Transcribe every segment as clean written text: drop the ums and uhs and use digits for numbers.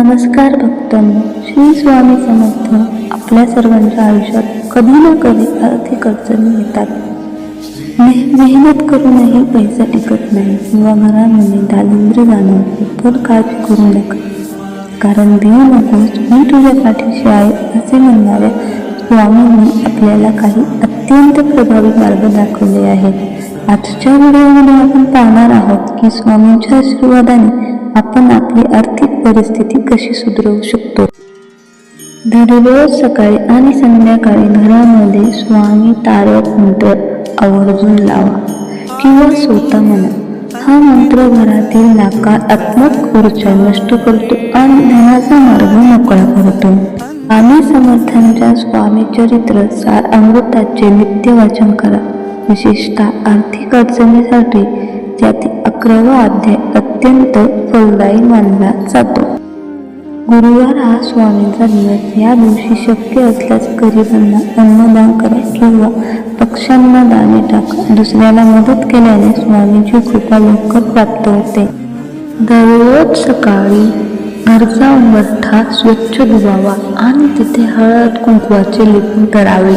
नमस्कार भक्तांनो, श्री स्वामी समर्थ. आपल्या सर्वांच्या आयुष्यात कधी ना कधी आर्थिक अडचणी येतात. मेहनत करूनही पैसा टिकत नाही किंवा घरामध्ये दारिद्र्य जाणवते. पण काळजी करू नका, कारण भिऊ नकोस, मी तुझ्या पाठीशी आहे असे म्हणणाऱ्या स्वामींनी आपल्याला काही अत्यंत प्रभावी मार्ग दाखवले आहेत. आजच्या व्हिडिओमध्ये आपण पाहणार आहोत की स्वामींच्या आशीर्वादाने आपण आपली आर्थिक परिस्थिती कशी सुधारू शकतो. दररोज सकाळी आणि संध्याकाळी घरामध्ये स्वामी तारक मंत्र आवर्जून लावा किंवा स्वतः म्हणा. हा मंत्र घरातील नकारात्मक ऊर्जा नष्ट करतो आणि धनाचा मार्ग मोकळा करतो. स्वामी समर्थांच्या स्वामी चरित्र सार अमृताचे नित्य वाचन करा. विशेषतः आर्थिक अडचणीसाठी त्यातील 11वा अध्याय अत्यंत फलदायी मानला जातो. गुरुवार हा स्वामींचा दिवस. या दिवशी शक्य असल्यास गरिबांना अन्नदान करा किंवा पक्ष्यांना दाणे टाका. दुसऱ्याला मदत केल्याने स्वामींची कृपा लवकर प्राप्त होते. दररोज सकाळी घरचा उंबरठा स्वच्छ धुवावा आणि तिथे हळद कुंकवाचे लेपन करावे.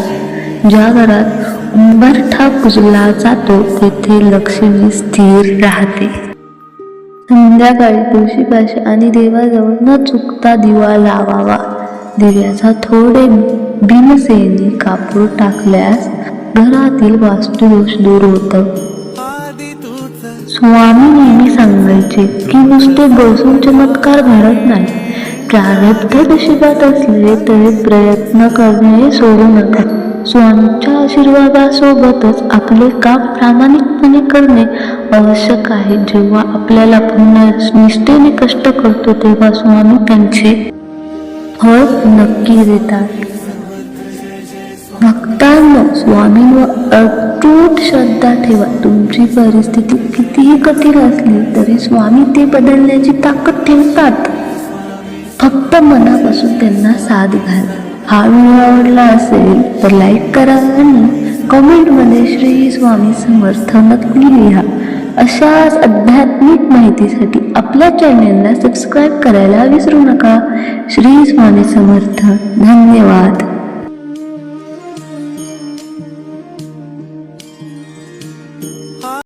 ज्या घरात उंबरठा पुजला जातो तेथे लक्ष्मी स्थिर राहते. संध्याकाळी तुळशीपाशी आणि देवाजवळ न चुकता दिवा लावावा. दिव्याचा थोडे भीमसेनी कापूर टाकल्यास घरातील वास्तुदोष दूर होतं. स्वामी नेहमी सांगायचे की नुसते बसून चमत्कार घडत नाही. प्रारब्ध नशिबात असले तरी प्रयत्न करणे सोडू नका. स्वामींच्या आशीर्वादासोबतच आपले काम प्रामाणिकपणे करणे आवश्यक आहे. जेव्हा आपल्याला पूर्ण निष्ठेने कष्ट करतो तेव्हा स्वामी त्यांचे फळ नक्की देतात. भक्तांनो, स्वामींवर अतूट श्रद्धा ठेवा. तुमची परिस्थिती कितीही कठीण असली तरी स्वामी ते बदलण्याची ताकद ठेवतात. फक्त मनापासून त्यांना साथ घाल. हा व्हिडिओ आवडला असेल तर लाईक करा आणि कमेंटमध्ये श्री स्वामी समर्थ नक्की लिहा. अशाच आध्यात्मिक माहितीसाठी आपल्या चॅनेलला सबस्क्राईब करायला विसरू नका. श्री स्वामी समर्थ. धन्यवाद.